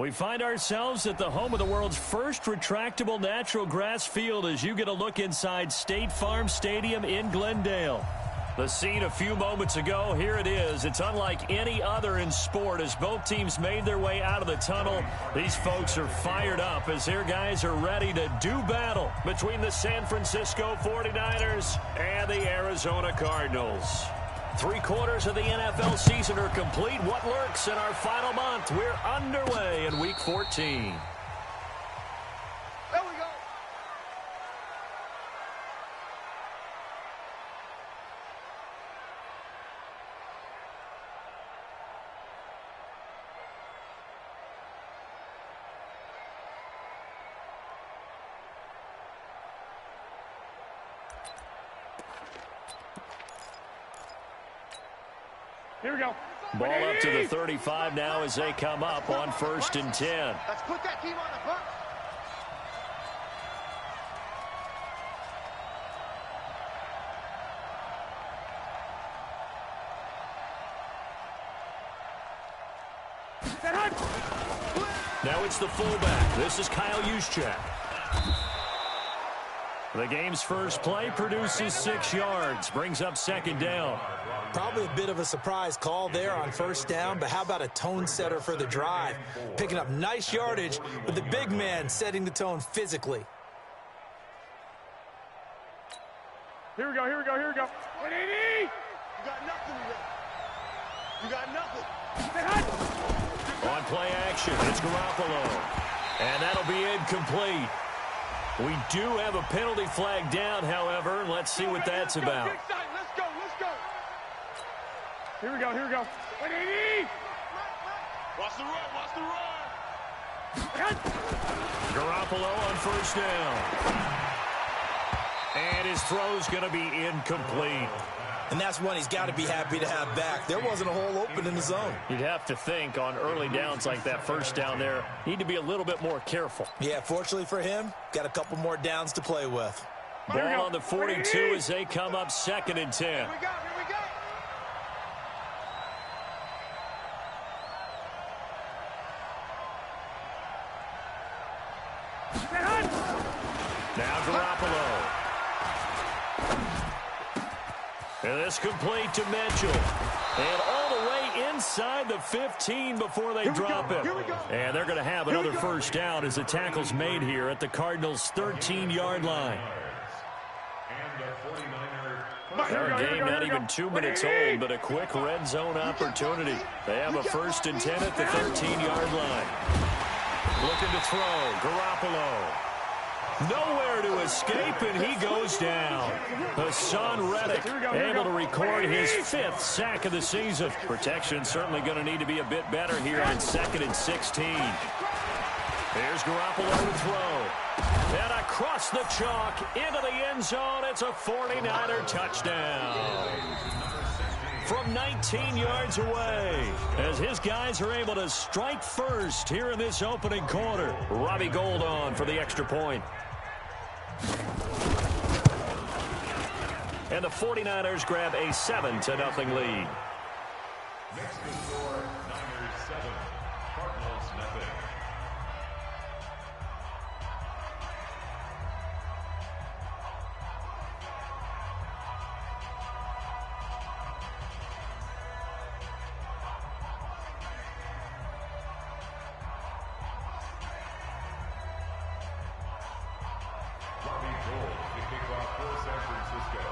We find ourselves at the home of the world's first retractable natural grass field as you get a look inside State Farm Stadium in Glendale. The scene a few moments ago, here it is. It's unlike any other in sport as both teams made their way out of the tunnel. These folks are fired up as their guys are ready to do battle between the San Francisco 49ers and the Arizona Cardinals. 3/4 of the NFL season are complete. What lurks in our final month? We're underway in Week 14. There we go. Here we go. Ball up to the 35 now as they come up on 1st and 10. Let's put that team on the bus. Now it's the fullback. This is Kyle Juszczyk. The game's first play produces 6 yards, brings up 2nd down. Probably a bit of a surprise call there on 1st down, but how about a tone setter for the drive? Picking up nice yardage with the big man setting the tone physically. Here we go, here we go, here we go. 180! You got nothing today. You got nothing. On play action, it's Garoppolo. And that'll be incomplete. We do have a penalty flag down, however. Let's see what that's about. Let's go, let's go. Here we go, here we go. 180! Watch the run, watch the run. Garoppolo on 1st down. And his throw's going to be incomplete. And that's one he's got to be happy to have back. There wasn't a hole open in the zone. You'd have to think on early downs like that 1st down there, need to be a little bit more careful. Yeah, fortunately for him, got a couple more downs to play with. Ball on the 42 as they come up 2nd and 10. Here we go, here we go. Now Garoppolo. And this complete to Mitchell. And all the way inside the 15 before they drop it. And they're going to have another 1st down as the tackle's made here at the Cardinals' 13-yard line. Our game not even 2 minutes old, but a quick red zone opportunity. They have a 1st and 10 at the 13-yard line. Looking to throw. Garoppolo. Nowhere to escape, and he goes down. Hassan Reddick able to record his 5th sack of the season. Protection certainly going to need to be a bit better here on 2nd and 16. Here's Garoppolo to throw. And across the chalk into the end zone. It's a 49er touchdown. From 19 yards away, as his guys are able to strike first here in this opening quarter. Robbie Gould on for the extra point. And the 49ers grab a 7-0 lead. Next to score, Niners 7, Cardinals nothing. Robbie Gould to kick off for San Francisco.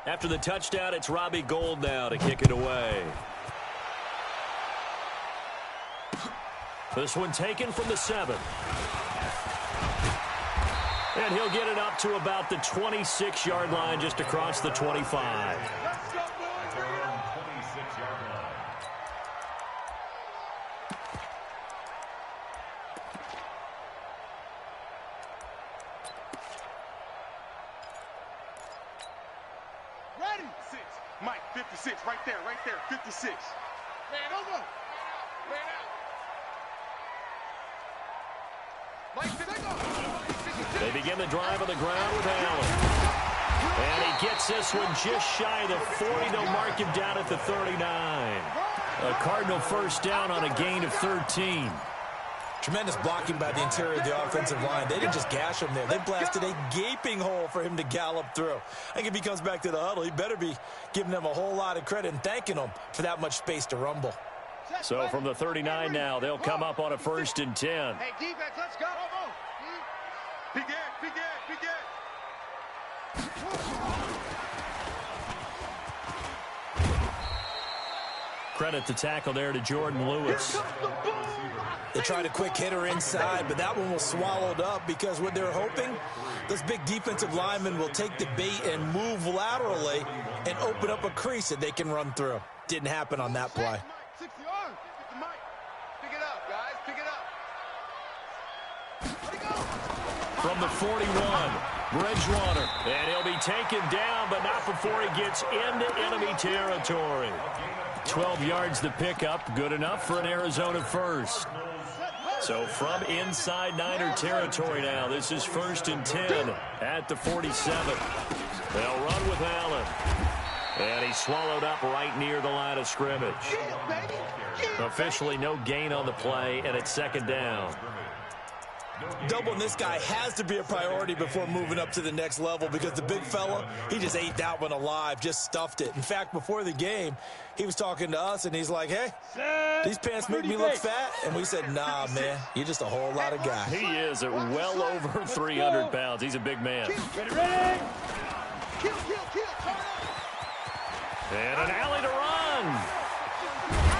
After the touchdown, it's Robbie Gould now to kick it away. This one taken from the 7. And he'll get it up to about the 26-yard line, just across the 25. Let's go, boys. Bring it up. 26-yard line. Ready? 6. Mike, 56. Right there, 56. Man, over. Man out. They begin the drive on the ground with Allen. And he gets this one just shy of the 40. They'll mark him down at the 39. A Cardinal first down on a gain of 13. Tremendous blocking by the interior of the offensive line. They didn't just gash him there. They blasted a gaping hole for him to gallop through. I think if he comes back to the huddle, he better be giving them a whole lot of credit and thanking them for that much space to rumble. So from the 39 now, they'll come up on a 1st and 10. Hey, defense, let's go. Begin. Credit the tackle there to Jordan Lewis. They tried a quick hitter inside, but that one was swallowed up because what they're hoping, those big defensive linemen will take the bait and move laterally and open up a crease that they can run through. Didn't happen on that play. Pick it up, guys. Pick it up. From the 41, Bridgewater. And he'll be taken down, but not before he gets into enemy territory. 12 yards the pickup, good enough for an Arizona first. So from inside Niner territory now, this is 1st and 10 at the 47. They'll run with Allen. And he's swallowed up right near the line of scrimmage. Officially no gain on the play, and it's 2nd down. Doubling this guy has to be a priority before moving up to the next level because the big fella, he just ate that one alive, just stuffed it. In fact, before the game, he was talking to us, and he's like, hey, these pants make me look fat. And we said, nah, man, you're just a whole lot of guy. He is at well over 300 pounds. He's a big man. Ready? And an alley to run.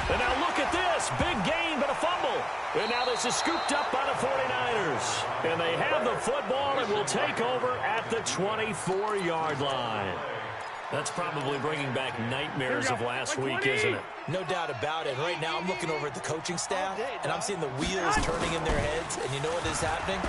And now look at this. Big gain, but a fumble. And now this is scooped up by the 49ers. And they have the football and will take over at the 24-yard line. That's probably bringing back nightmares of last week, isn't it? No doubt about it. Right now, I'm looking over at the coaching staff, and I'm seeing the wheels turning in their heads. And you know what is happening?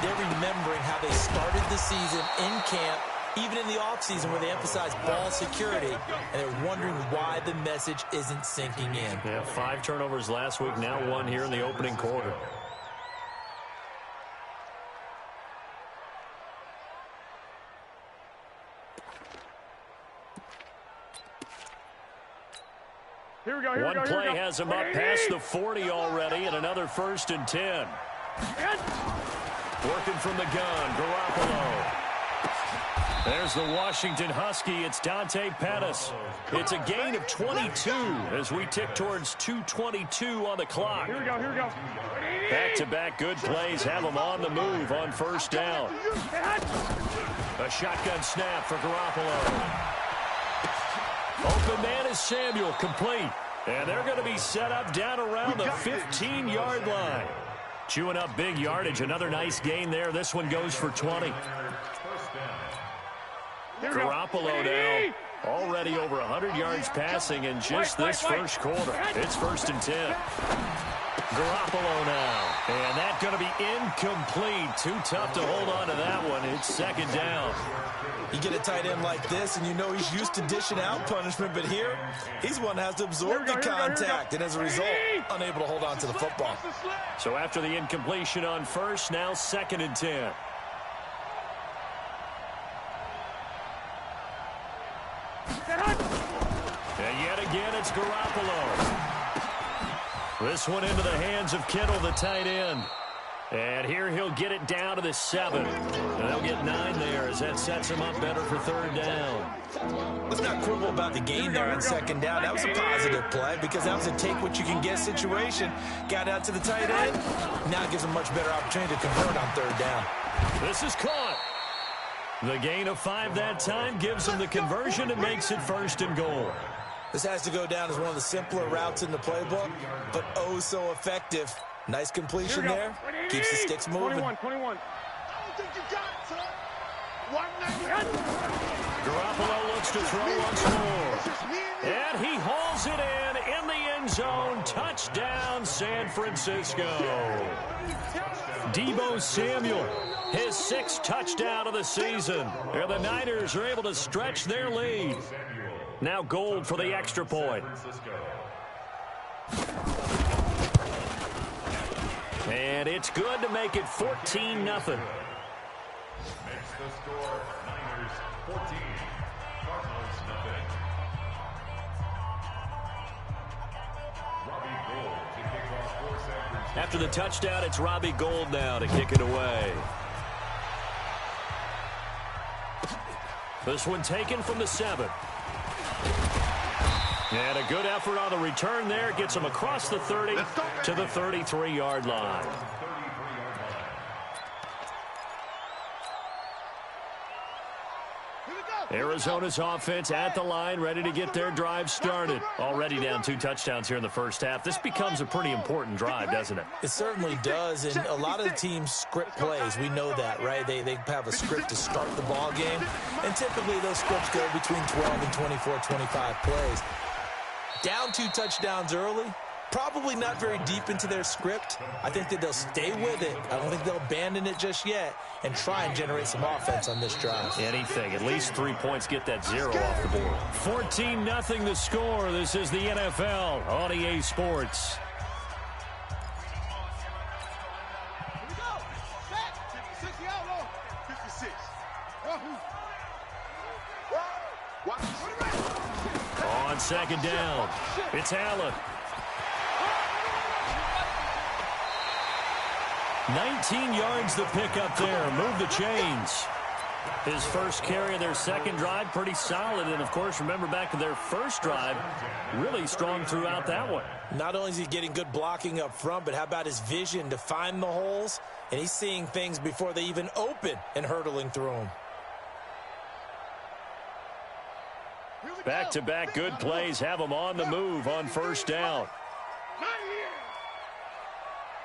They're remembering how they started the season in camp, even in the offseason where they emphasized ball security, and they're wondering why the message isn't sinking in. Yeah, 5 turnovers last week, now 1 here in the opening quarter. Here we go. One play has him up past the 40 already, and another 1st and 10. Working from the gun, Garoppolo. There's the Washington Husky. It's Dante Pettis. It's a gain of 22 as we tick towards 2:22 on the clock. Here we go. Back-to-back good plays have them on the move on 1st down. A shotgun snap for Garoppolo. Open man is Samuel, complete. And they're going to be set up down around the 15-yard line. Chewing up big yardage. Another nice gain there. This one goes for 20. Garoppolo now already over 100 yards passing in just this first quarter. It's 1st and 10. Garoppolo now. And that's going to be incomplete. Too tough to hold on to that one. It's 2nd down. You get a tight end like this, and you know he's used to dishing out punishment, but here, he's one that has to absorb the contact, and as a result, unable to hold on to the football. So after the incompletion on 1st, now 2nd and 10. And yet again, it's Garoppolo. This one into the hands of Kittle, the tight end. And here he'll get it down to the 7. And they'll get 9 there as that sets him up better for 3rd down. Let's not quibble about the gain there on 2nd down. That was a positive play because that was a take-what-you-can-get situation. Got out to the tight end. Now gives him a much better opportunity to convert on 3rd down. This is caught. The gain of 5 that time gives him the conversion and makes it 1st and goal. This has to go down as one of the simpler routes in the playbook, but oh so effective. Nice completion there. Keeps the sticks moving. 21. I don't think you got it, son. 190. Garoppolo looks to throw once more. And he hauls it in the end zone. Touchdown, San Francisco. Deebo Samuel, his 6th touchdown of the season. And the Niners are able to stretch their lead. Now Gold for the extra point. And And it's good to make it 14-0. Makes the score Niners 14, Cardinals nothing. Robbie Gould to kick off for San Francisco. After the touchdown, it's Robbie Gould now to kick it away. This one taken from the 7. And a good effort on the return there. Gets him across the 30 to the 33-yard line. Arizona's offense at the line, ready to get their drive started. Already down 2 touchdowns here in the first half. This becomes a pretty important drive, doesn't it? It certainly does, and a lot of the teams script plays. We know that, right? They have a script to start the ball game, and typically those scripts go between 12 and 24, 25 plays. Down 2 touchdowns early, probably not very deep into their script. I think that they'll stay with it. I don't think they'll abandon it just yet and try and generate some offense on this drive. Anything. At least 3 points, get that 0 off the board. 14-0 the score. This is the NFL on EA Sports. Here we go. Set. 60 out low. 56. On second down, it's Allen. 19 yards the pickup there. Move the chains. His first carry of their second drive, pretty solid. And, of course, remember back to their first drive, really strong throughout that one. Not only is he getting good blocking up front, but how about his vision to find the holes? And he's seeing things before they even open and hurdling through them. Back-to-back good plays have them on the move on first down.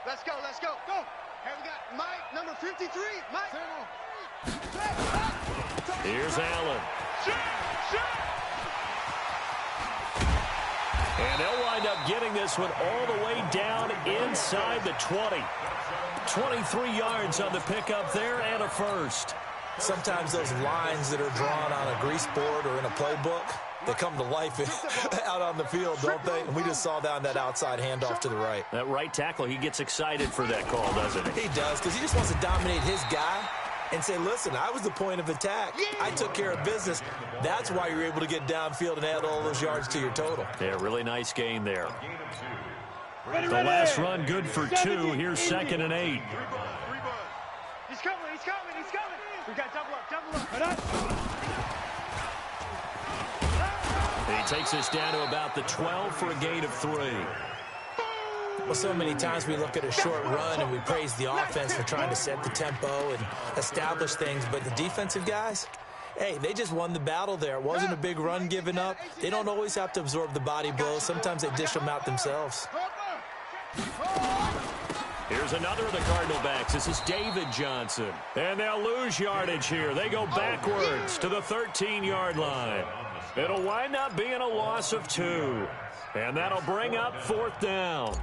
Let's go, let's go, go. Here we got Mike, number 53. Mike. Here's Allen. And they'll wind up getting this one all the way down inside the 20. 23 yards on the pickup there and a first. Sometimes those lines that are drawn on a grease board or in a playbook, they come to life out on the field, don't they? And we just saw down that outside handoff to the right. That right tackle, he gets excited for that call, doesn't he? He does, because he just wants to dominate his guy and say, listen, I was the point of attack. I took care of business. That's why you're able to get downfield and add all those yards to your total. Yeah, really nice gain there. The last run good for 2. Here's 2nd and 8. He's coming, he's coming, he's coming. We got double up, double up. He takes us down to about the 12 for a gain of 3. Well, so many times we look at a short run and we praise the offense for trying to set the tempo and establish things, but the defensive guys, hey, they just won the battle there. It wasn't a big run given up. They don't always have to absorb the body blows. Sometimes they dish them out themselves. Here's another of the Cardinal backs. This is David Johnson. And they'll lose yardage here. They go backwards to the 13-yard line. It'll wind up being a loss of 2. And that'll bring up 4th down.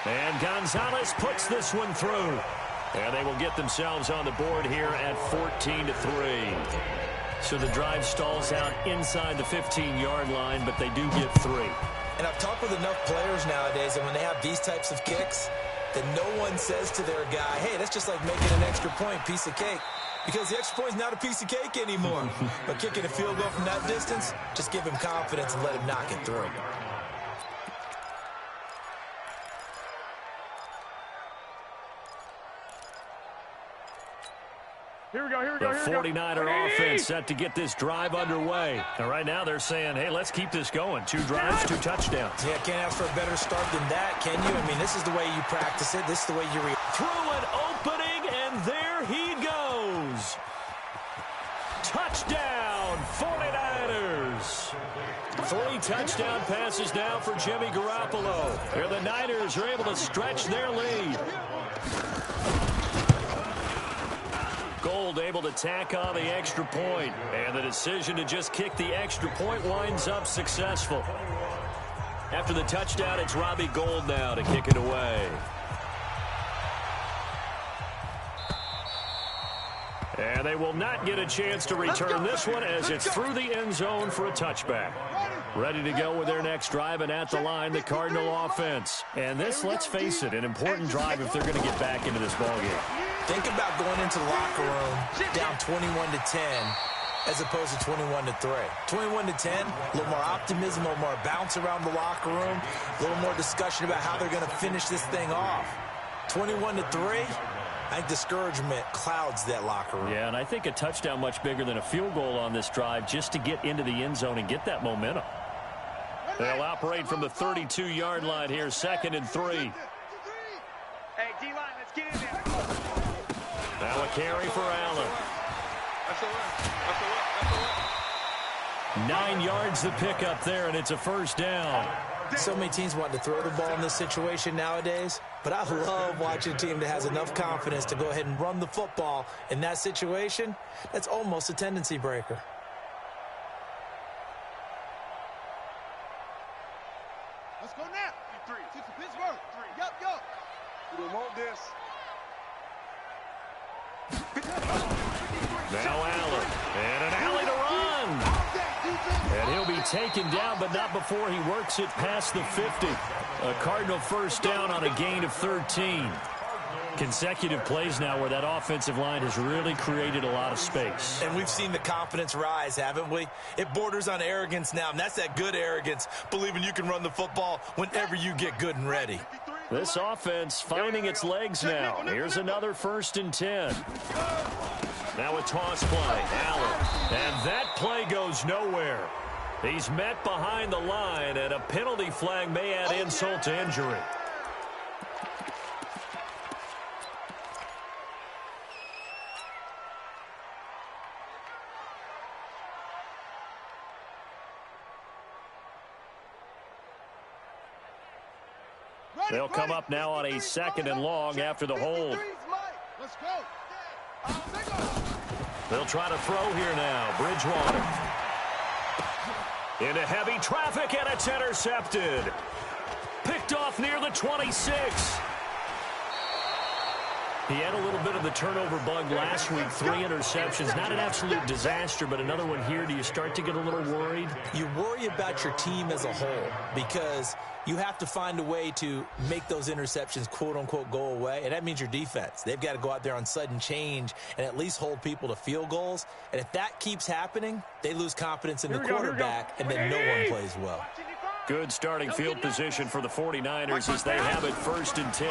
And Gonzalez puts this one through. And they will get themselves on the board here at 14-3. So the drive stalls out inside the 15-yard line, but they do get 3. And I've talked with enough players nowadays, and when they have these types of kicks, that no one says to their guy, hey, that's just like making an extra point, piece of cake. Because the extra point is not a piece of cake anymore. But kicking a field goal from that distance, just give him confidence and let him knock it through. Here we go, here we The go, here we go. 49er offense set to get this drive underway. And right now they're saying, hey, let's keep this going. 2 drives, 2 touchdowns. Yeah, can't ask for a better start than that, can you? I mean, this is the way you practice it. This is the way you through an opening, and there he goes. Touchdown, 49ers. 3 touchdown passes now for Jimmy Garoppolo. Here the Niners are able to stretch their lead. Gould able to tack on the extra point, and the decision to just kick the extra point winds up successful. After the touchdown, it's Robbie Gould now to kick it away. And they will not get a chance to return this one as it's through the end zone for a touchback. Ready to go with their next drive, and at the line, the Cardinal offense. And this, let's face it, an important drive if they're going to get back into this ballgame. Think about going into the locker room down 21-10 as opposed to 21-3. 21-10, a little more optimism, a little more bounce around the locker room, a little more discussion about how they're going to finish this thing off. 21-3, I think discouragement clouds that locker room. Yeah, and I think a touchdown much bigger than a field goal on this drive just to get into the end zone and get that momentum. They'll operate from the 32-yard line here, 2nd and 3. Hey, D-line, let's get in there. Now a carry for Allen. That's the one. That's the one. That's the one. 9 yards the pickup there, and it's a first down. So many teams want to throw the ball in this situation nowadays, but I love watching a team that has enough confidence to go ahead and run the football in that situation. That's almost a tendency breaker. Let's go now. 3. 6 to Pittsburgh. 3. Yup. We don't want this. Now Allen, and an alley to run. And he'll be taken down, but not before he works it past the 50. A Cardinal first down on a gain of 13. Consecutive plays now where that offensive line has really created a lot of space. And we've seen the confidence rise, haven't we? It borders on arrogance now, and that's that good arrogance, believing you can run the football whenever you get good and ready. This offense finding its legs now. Here's another 1st and 10. Now a toss play, Allen. And that play goes nowhere. He's met behind the line, and a penalty flag may add insult to injury. They'll come up now on a 2nd and long after the hold. Let's go. They'll try to throw here now. Bridgewater. Into heavy traffic, and it's intercepted. Picked off near the 26. He had a little bit of the turnover bug last week. 3 interceptions. Not an absolute disaster, but another one here. Do you start to get a little worried? You worry about your team as a whole because you have to find a way to make those interceptions, quote-unquote, go away, and that means your defense. They've got to go out there on sudden change and at least hold people to field goals. And if that keeps happening, they lose confidence in the quarterback, and then no one plays well. Good starting field position for the 49ers as they have it 1st and 10.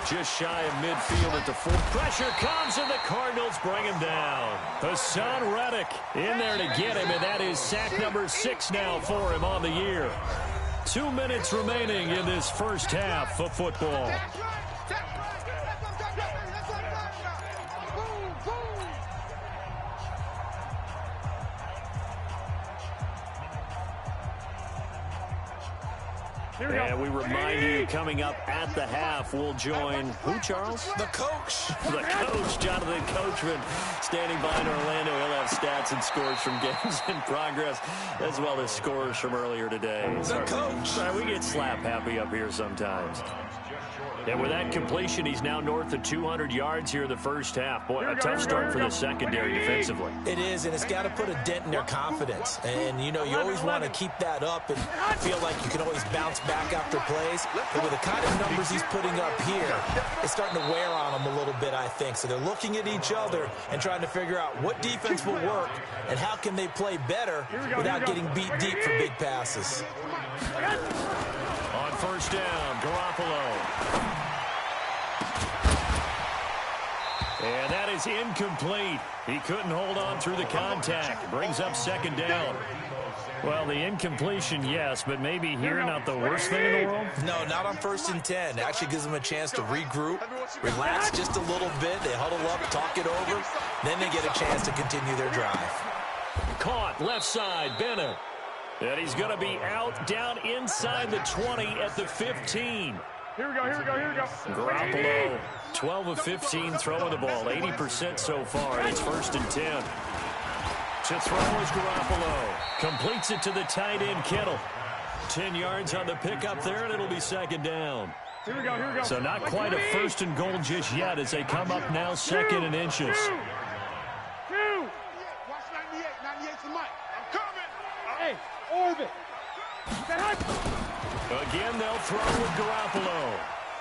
Just shy of midfield at the 4. Pressure comes, and the Cardinals bring him down. Hassan Reddick in there to get him, and that is sack number 6 now for him on the year. 2 minutes remaining in this first half of football. And we remind you, coming up at the half, we'll join who, Charles? The coach. The coach, Jonathan Coachman, standing by in Orlando. He'll have stats and scores from games in progress, as well as scores from earlier today. The coach. We get slap happy up here sometimes. And with that completion, he's now north of 200 yards here in the first half. Boy, a tough start for the secondary defensively. It is, and it's got to put a dent in their confidence. And, you know, you always want to keep that up and feel like you can always bounce back after plays. But with the kind of numbers he's putting up here, it's starting to wear on them a little bit, I think. So they're looking at each other and trying to figure out what defense will work and how can they play better without getting beat deep for big passes. On first down, Garoppolo. And that is incomplete. He couldn't hold on through the contact. Brings up 2nd down. Well, the incompletion, yes, but maybe here not the worst thing in the world? No, not on 1st and 10. It actually gives them a chance to regroup, relax just a little bit. They huddle up, talk it over. Then they get a chance to continue their drive. Caught left side, Bennett. And he's going to be out down inside the 20 at the 15. Here we go. Garoppolo, 12 of 15 throwing the ball, 80% so far, and it's 1st and 10. To throw is Garoppolo. Completes it to the tight end, Kittle. 10 yards on the pickup there, and it'll be 2nd down. Here we go. So not quite a 1st and goal just yet as they come up now 2nd and inches. Watch 98. 98's the mic. I'm coming. Hey, orbit. Again, they'll throw with Garoppolo.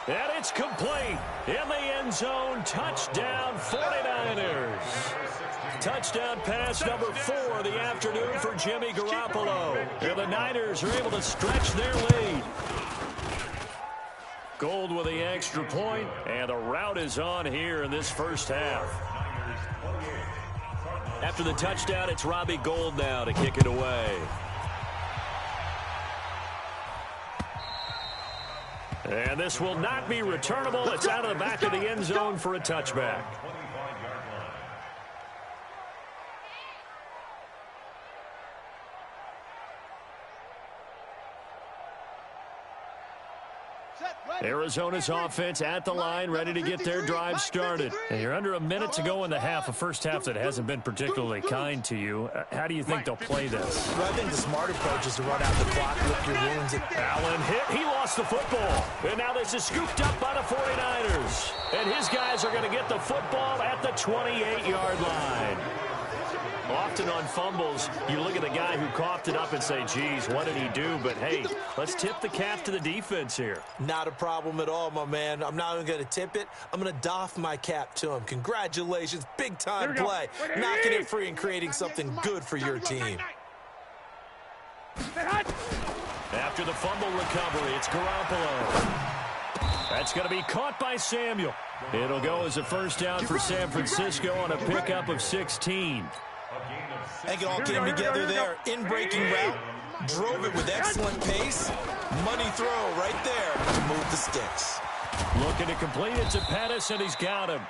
And it's complete. In the end zone, touchdown 49ers. Touchdown pass number 4 of the afternoon for Jimmy Garoppolo. And the Niners are able to stretch their lead. Gold with the extra point, and the route is on here in this first half. After the touchdown, it's Robbie Gould now to kick it away. And this will not be returnable. It's out of the back of the end zone for a touchback. Arizona's offense at the line, ready to get their drive started. And you're under a minute to go in the half, a first half that hasn't been particularly kind to you. How do you think they'll play this? Well, I think the smart approach is to run out the clock, lick your wounds. Allen hit. He lost the football. And now this is scooped up by the 49ers. And his guys are going to get the football at the 28-yard line. Often on fumbles, you look at the guy who coughed it up and say, geez, what did he do? But, hey, let's tip the cap to the defense here. Not a problem at all, my man. I'm not even going to tip it. I'm going to doff my cap to him. Congratulations. Big-time play. Knocking it free and creating something good for your team. After the fumble recovery, it's Garoppolo. That's going to be caught by Samuel. It'll go as a first down for San Francisco on a pickup of 16. I think it all came together there. In-breaking route. Drove it with excellent pace. Money throw right there to move the sticks. Looking to complete it to Pettis, and he's got him.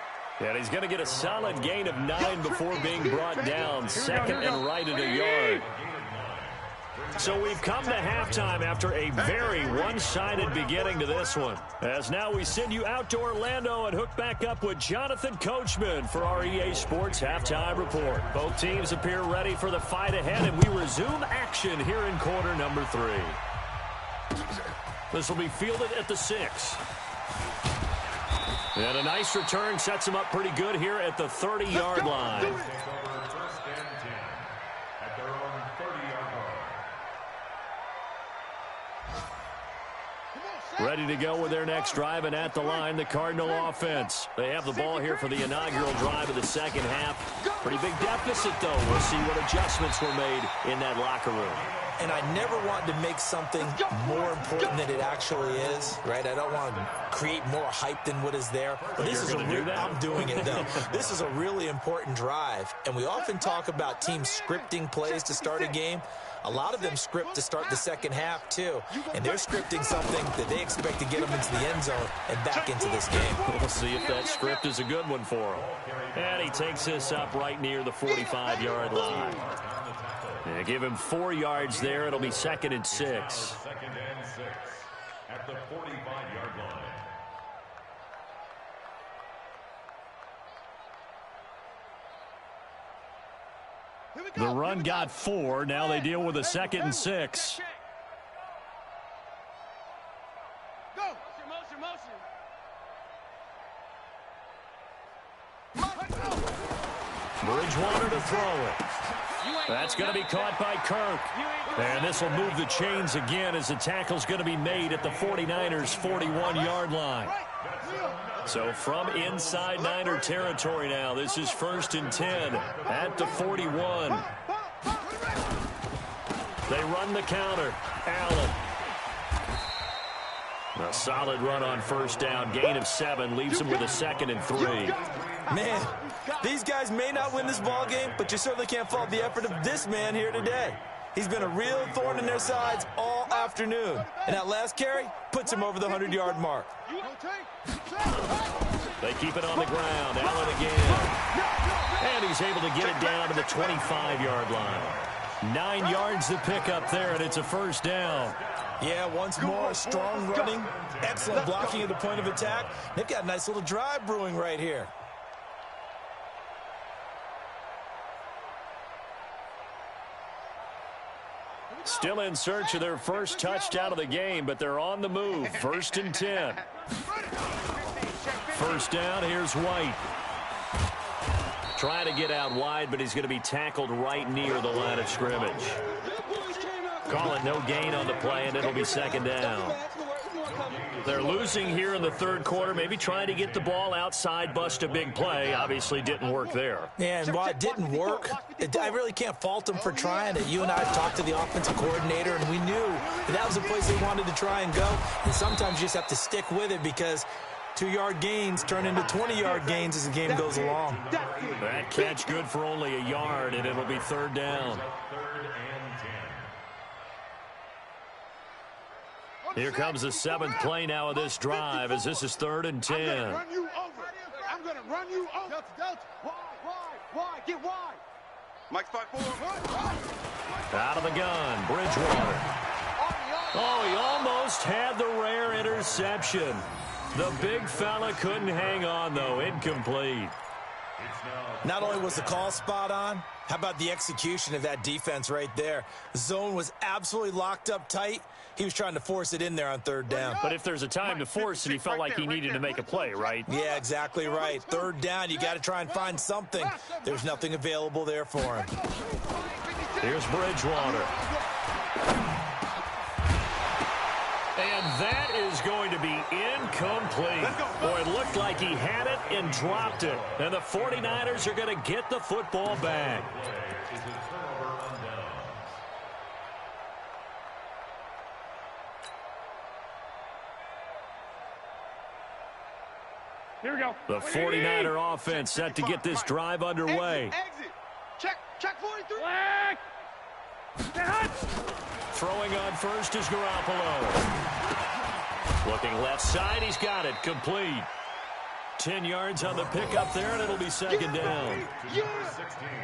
And he's going to get a solid gain of 9 before being brought down. Second and right at a yard. So we've come to halftime after a very one-sided beginning to this one. As now we send you out to Orlando and hook back up with Jonathan Coachman for our EA Sports Halftime Report. Both teams appear ready for the fight ahead, and we resume action here in quarter number 3. This will be fielded at the 6. And a nice return sets him up pretty good here at the 30-yard line. Ready to go with their next drive, and at the line, the Cardinal offense. They have the ball here for the inaugural drive of the second half. Pretty big deficit, though. We'll see what adjustments were made in that locker room. And I never want to make something more important than it actually is, right? I don't want to create more hype than what is there. But this is I'm doing it, though. This is a really important drive. And we often talk about teams scripting plays to start a game. A lot of them script to start the second half, too. And they're scripting something that they expect to get them into the end zone and back into this game. We'll see if that script is a good one for him. And he takes this up right near the 45-yard line. Yeah, give him 4 yards there. It'll be 2nd and 6. 2nd and 6 at the 45-yard line. The run got 4. Now they deal with a 2nd and 6. Go. Bridgewater to throw it. That's going to be caught by Kirk. And this will move the chains again as the tackle's going to be made at the 49ers' 41-yard line. So from inside Niner territory now, this is 1st and 10 at the 41. They run the counter. Allen. A solid run on first down. Gain of 7 leaves them with a 2nd and 3. Man, these guys may not win this ball game, but you certainly can't fault the effort of this man here today. He's been a real thorn in their sides all afternoon. And that last carry puts him over the 100-yard mark. They keep it on the ground. Allen again. And he's able to get it down to the 25-yard line. 9 yards to pick up there, and it's a first down. Yeah, once more, strong running, excellent blocking at the point of attack. They've got a nice little drive brewing right here. Still in search of their first touchdown of the game, but they're on the move. 1st and 10. First down, here's White. Trying to get out wide, but he's going to be tackled right near the line of scrimmage. Call it no gain on the play, and it'll be second down. They're losing here in the third quarter, maybe trying to get the ball outside, bust a big play. Obviously didn't work there. Yeah, and while it didn't work, I really can't fault them for trying it. You and I talked to the offensive coordinator, and we knew that was the place they wanted to try and go. And sometimes you just have to stick with it because 2-yard gains turn into 20-yard gains as the game goes along. That catch good for only a yard, and it'll be third down. Here comes the 7th play now of this drive as this is 3rd and 10. I'm going to run you over. I'm going to run you over. Why? Get wide. Mike's 5-4. Out of the gun, Bridgewater. Oh, he almost had the rare interception. The big fella couldn't hang on, though. Incomplete. Not only was the call spot on, how about the execution of that defense right there? The zone was absolutely locked up tight. He was trying to force it in there on 3rd down. But if there's a time to force it, he felt like he needed to make a play, right? Yeah, exactly right. 3rd down, you got to try and find something. There's nothing available there for him. Here's Bridgewater. And that is going to be incomplete. Boy, it looked like he had it and dropped it. And the 49ers are going to get the football back. Here we go. The 49er offense set to get this drive underway. Exit. Check 43. Throwing on first is Garoppolo. Looking left side, he's got it. Complete. 10 yards on the pickup there, and it'll be second down.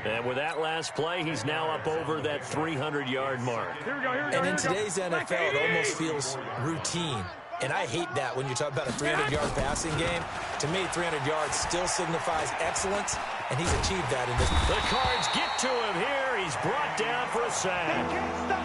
And with that last play, he's now up over that 300-yard mark. And in today's NFL, it almost feels routine. And I hate that when you talk about a 300-yard passing game. To me, 300 yards still signifies excellence, and he's achieved that in this. The Cards get to him here. He's brought down for a sack.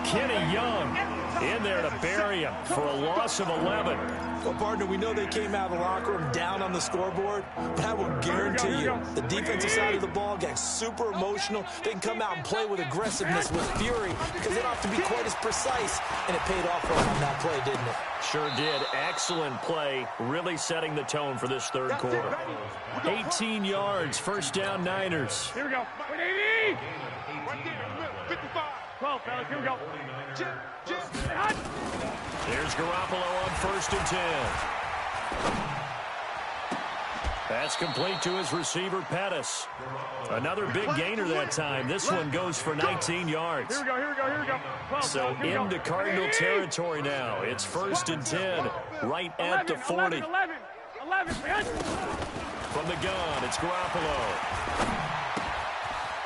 Kenny Young in there to bury him for a loss of 11. Well, partner, we know they came out of the locker room down on the scoreboard, but I will guarantee you the defensive side of the ball got super emotional. They can come out and play with aggressiveness, with fury, because they don't have to be quite as precise, and it paid off for them on that play, didn't it? Sure did. Excellent play, really setting the tone for this third quarter. 18 yards, first down Niners. Here we go. 180. 55. 12, fellas. Here we go. There's Garoppolo on 1st and 10. That's complete to his receiver, Pettis. Another big gainer that time. This one goes for 19 yards. Here we go. 12, so into Cardinal territory now. It's 1st and 10, right at the 40. 11. From the gun, it's Garoppolo.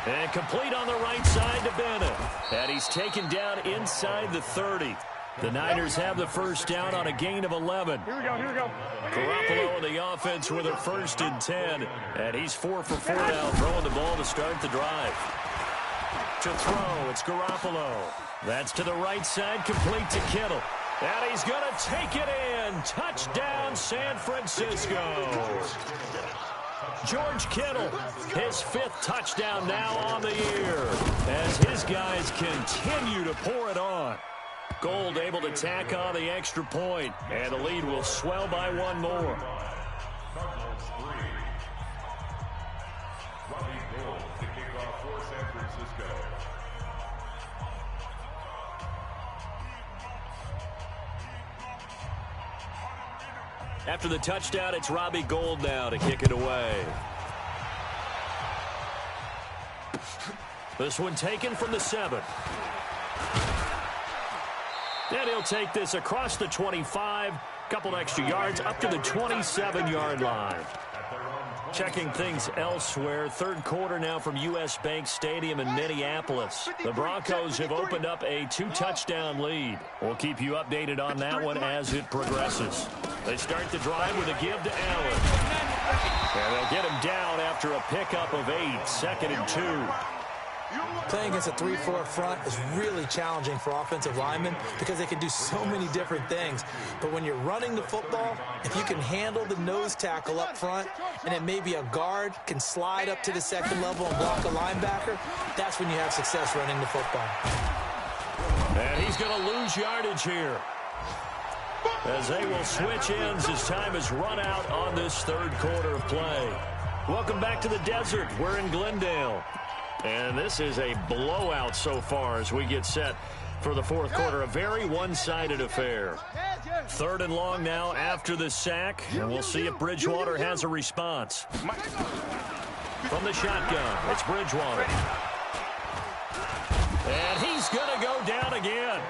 And complete on the right side to Bennett. And he's taken down inside the 30. The Niners have the first down on a gain of 11. Here we go. Garoppolo in the offense with a 1st and 10. And he's 4 for 4 now, throwing the ball to start the drive. To throw, it's Garoppolo. That's to the right side, complete to Kittle. And he's going to take it in. Touchdown, San Francisco. George Kittle, his 5th touchdown now on the year as his guys continue to pour it on. Gold able to tack on the extra point, and the lead will swell by one more. Cardinals 3. Robbie Gould to kick off for San Francisco. After the touchdown, it's Robbie Gould now to kick it away. This one taken from the 7. And he'll take this across the 25, couple extra yards up to the 27-yard line. Checking things elsewhere, third quarter now from U.S. Bank Stadium in Minneapolis. The Broncos have opened up a 2-touchdown lead. We'll keep you updated on that one as it progresses. They start the drive with a give to Allen. And they'll get him down after a pickup of 8, 2nd and 2. Playing against a 3-4 front is really challenging for offensive linemen because they can do so many different things. But when you're running the football, if you can handle the nose tackle up front, and then maybe a guard can slide up to the 2nd level and block a linebacker, that's when you have success running the football. And he he's going to lose yardage here, as they will switch ends as time has run out on this third quarter of play. Welcome back to the desert. We're in Glendale. And this is a blowout so far as we get set for the fourth quarter. A very one-sided affair. Third and long now after the sack. And we'll see if Bridgewater has a response. From the shotgun, it's Bridgewater. And he's going to go down again.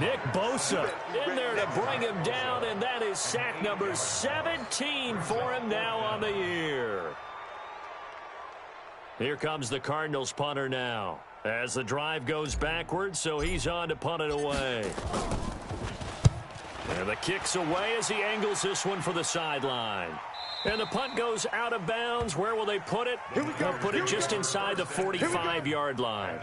Nick Bosa in there to bring him down, and that is sack number 17 for him now on the year. Here comes the Cardinals punter now as the drive goes backwards, so he's on to punt it away. And the kick's away as he angles this one for the sideline. And the punt goes out of bounds. Where will they put it? They'll put it just inside the 45-yard line.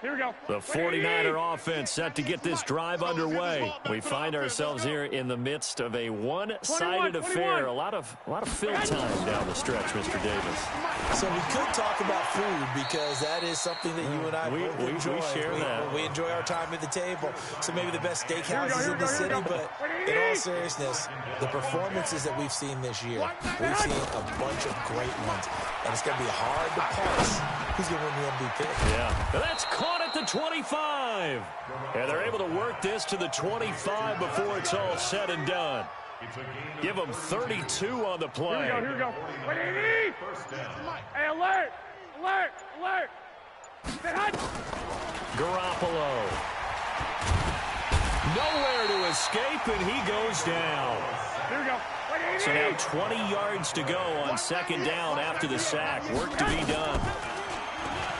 Here we go. The 49er offense set to get this drive underway. We find ourselves here in the midst of a one-sided affair. A lot of fill time down the stretch, Mr. Davis. So we could talk about food because that is something that you and I both enjoy. We share that. We enjoy our time at the table. So maybe the best steakhouses in the city, but in all seriousness, the performances that we've seen this year, we've seen a bunch of great ones. And it's going to be hard to parse who's going to win the MVP. Yeah, that's caught at the 25. And they're able to work this to the 25 before it's all said and done. Give them 32 on the play. Here we go. Hey, alert! Alert! Alert! Garoppolo. Nowhere to escape, and he goes down. Here we go. So now 20 yards to go on second down after the sack. Work to be done.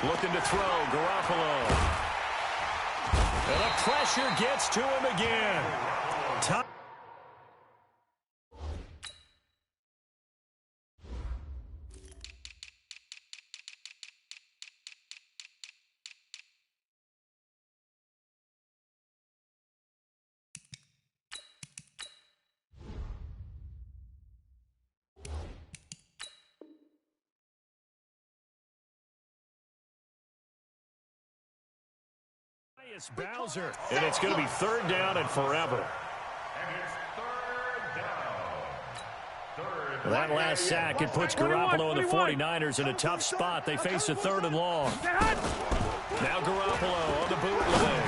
Looking to throw, Garoppolo. And the pressure gets to him again. Top. Bowser, and it's going to be third down and forever. That last sack, it puts Garoppolo and the 49ers in a tough spot. They face a third and long. Now Garoppolo on the bootleg.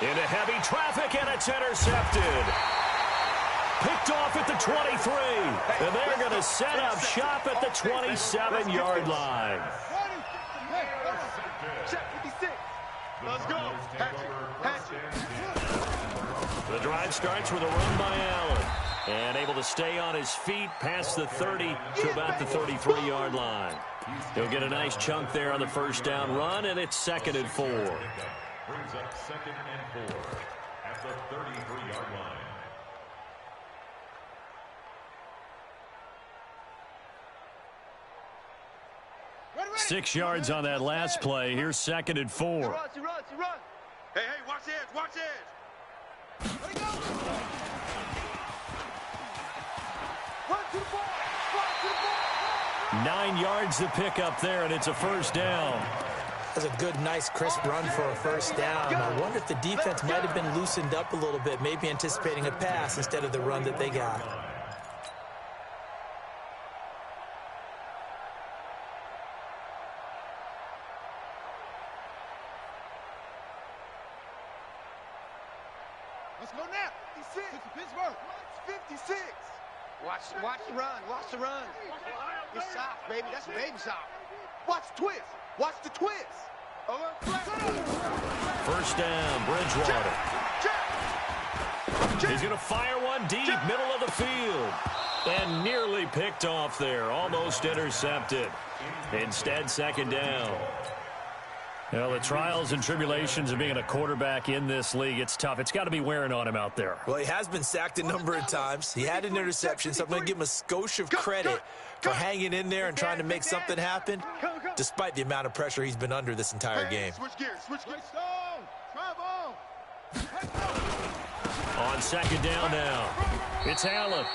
Into heavy traffic, and it's intercepted. Picked off at the 23, and they're going to set up shop at the 27-yard line. Let's go. The drive starts with a run by Allen. And able to stay on his feet past the 30 to about the 33-yard line. He'll get a nice chunk there on the first down run, and it's 2nd and 4. Brings up 2nd and 4 at the 33-yard line. 6 yards on that last play. Here's 2nd and 4. He runs. Hey, watch edge, watch edge. Let it go. Run to the ball. 9 yards to pick up there, and it's a first down. That's a good, nice, crisp run for a first down. I wonder if the defense might have been loosened up a little bit, maybe anticipating a pass instead of the run that they got. Let's go now. 56. Pittsburgh. 56. Watch the run. Watch the run. It's soft, baby. That's baby soft. Watch the twist. Watch the twist. First down, Bridgewater. He's going to fire one deep, middle of the field. And nearly picked off there. Almost intercepted. Instead, 2nd down. Well, the trials and tribulations of being a quarterback in this league, it's tough. It's got to be wearing on him out there. Well, he has been sacked a number of times. He had an interception, so I'm going to give him a skosh of credit for hanging in there and trying to make something happen, despite the amount of pressure he's been under this entire game. Switch gears. On 2nd down now, it's Allen.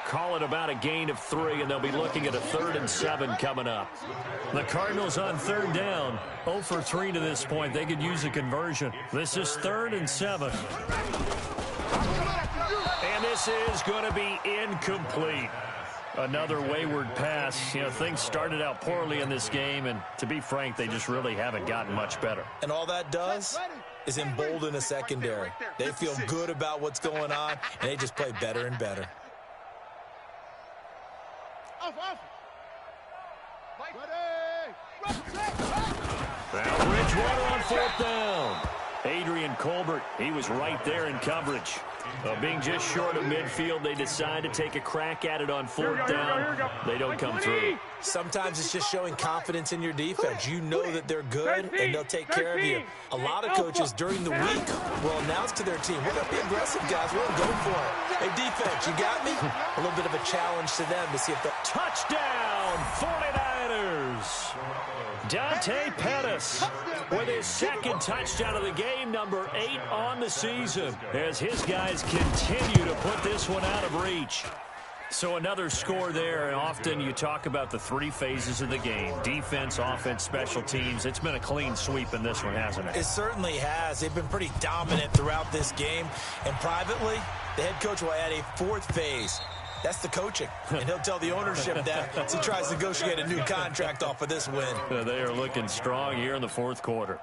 Call it about a gain of 3, and they'll be looking at a 3rd and 7 coming up. The Cardinals on 3rd down, 0 for 3 to this point. They could use a conversion. This is 3rd and 7. And this is going to be incomplete. Another wayward pass. You know, things started out poorly in this game, and to be frank, they just really haven't gotten much better. And all that does is embolden a secondary. They feel good about what's going on, and they just play better and better. Now Bridgewater on 4th down. Adrian Colbert, he was right there in coverage. Being just short of midfield, they decide to take a crack at it on 4th down. They don't come through. Sometimes it's just showing confidence in your defense. You know that they're good, and they'll take care of you. A lot of coaches during the week will announce to their team, we're going to be aggressive, guys. We're going to go for it. Hey, defense, you got me? A little bit of a challenge to them to see if they'll... Touchdown, 49ers. Dante Pettis with his 2nd touchdown of the game, number 8 on the season, as his guys continue to put this one out of reach. So another score there, and often you talk about the 3 phases of the game: defense, offense, special teams. It's been a clean sweep in this one, hasn't it? It certainly has. They've been pretty dominant throughout this game, and privately, the head coach will add a 4th phase. That's the coaching, and he'll tell the ownership that as he tries to negotiate a new contract off of this win. They are looking strong here in the 4th quarter.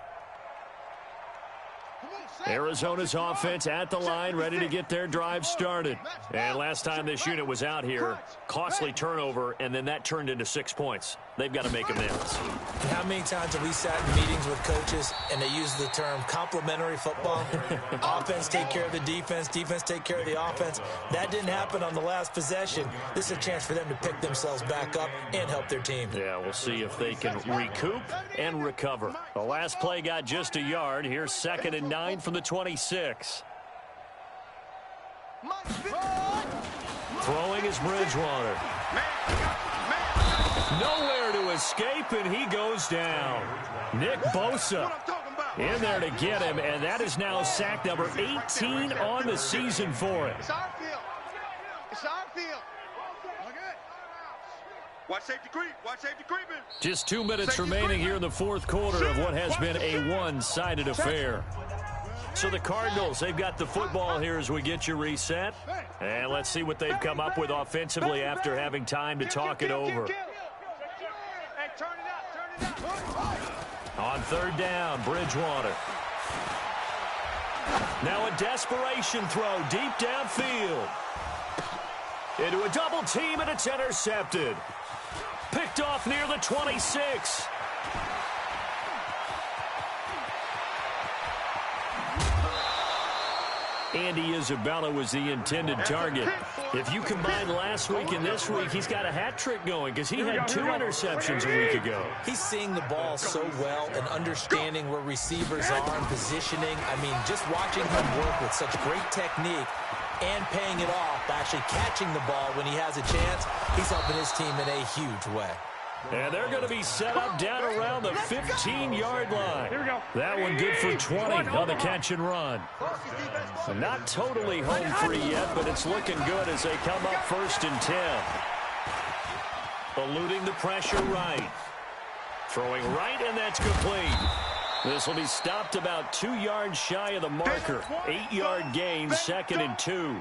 Arizona's offense at the line, ready to get their drive started. And last time this unit was out here, costly turnover, and then that turned into 6 points. They've got to make amends. And how many times have we sat in meetings with coaches and they use the term complementary football? Offense take care of the defense, defense take care of the offense. That didn't happen on the last possession. This is a chance for them to pick themselves back up and help their team. Yeah, we'll see if they can recoup and recover. The last play got just a yard. Here's 2nd and 9 from the 26. Throwing is Bridgewater. Nowhere to escape, and he goes down. Nick Bosa in there to get him, and that is now sack number 18 on the season for him. It's our field. It's our field. Watch safety creep. Watch safety creeping. Just 2 minutes remaining here in the 4th quarter of what has been a one-sided affair. So the Cardinals, they've got the football here as we get you reset. And let's see what they've come up with offensively after having time to talk it over. On 3rd down, Bridgewater. Now a desperation throw deep downfield. Into a double team, and it's intercepted. Picked off near the 26. Andy Isabella was the intended target. If you combine last week and this week, he's got a hat trick going because he had 2 interceptions a week ago. He's seeing the ball so well and understanding where receivers are and positioning. I mean, just watching him work with such great technique and paying it off, actually catching the ball when he has a chance, he's helping his team in a huge way. And they're going to be set up down around the 15-yard line. Here we go. That one good for 20 on the catch and run. Not totally home free yet, but it's looking good as they come up 1st and 10. Eluding the pressure right. Throwing right, and that's complete. This will be stopped about 2 yards shy of the marker. 8-yard gain, 2nd and 2.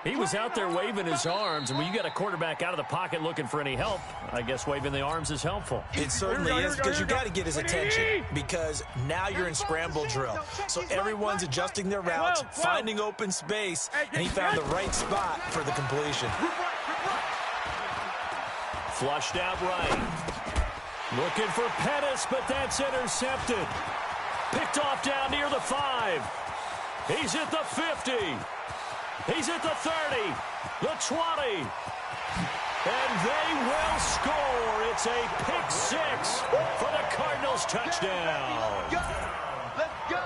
He was out there waving his arms, and when you got a quarterback out of the pocket looking for any help, I guess waving the arms is helpful. It certainly is, because you got to get his attention, because now you're in scramble drill. So everyone's adjusting their routes, finding open space, and he found the right spot for the completion. Flushed out right. Looking for Pettis, but that's intercepted. Picked off down near the 5. He's at the 50. He's at the 30, the 20, and they will score. It's a pick 6 for the Cardinals touchdown. Let's go.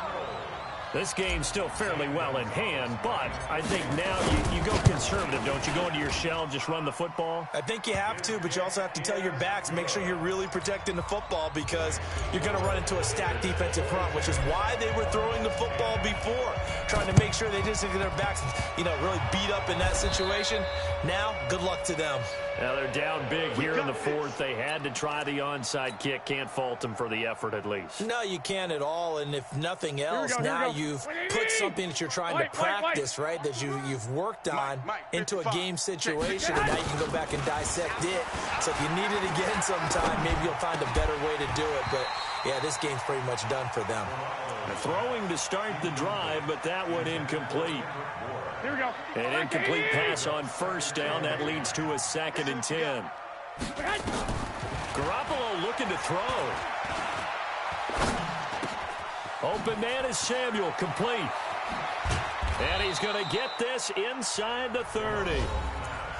This game's still fairly well in hand, but I think now you go conservative, don't you? Go into your shell and just run the football? I think you have to, but you also have to tell your backs, make sure you're really protecting the football because you're going to run into a stacked defensive front, which is why they were throwing the football before, trying to make sure they just get their backs, really beat up in that situation. Now, good luck to them. Now they're down big here in the fourth. They had to try the onside kick. Can't fault them for the effort at least. No, you can't at all, and if nothing else, now you've put something that you're trying to practice, right, that you've worked on into a game situation, and now you can go back and dissect it. So if you need it again sometime, maybe you'll find a better way to do it. But, yeah, this game's pretty much done for them. Throwing to start the drive, but that one incomplete. Here we go. An incomplete pass on first down. That leads to a 2nd and 10. Garoppolo looking to throw. Open man is Samuel, complete. And he's going to get this inside the 30.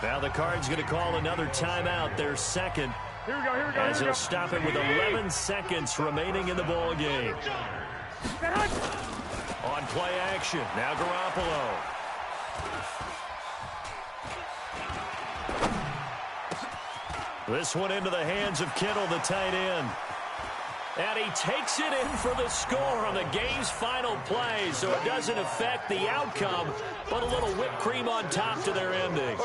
Now the Cards going to call another timeout, their second. Here we go, here we go. As he'll stop it with 11 seconds remaining in the ball game. On play action, now Garoppolo. This one into the hands of Kittle, the tight end. And he takes it in for the score on the game's final play, so it doesn't affect the outcome, but a little whipped cream on top to their ending.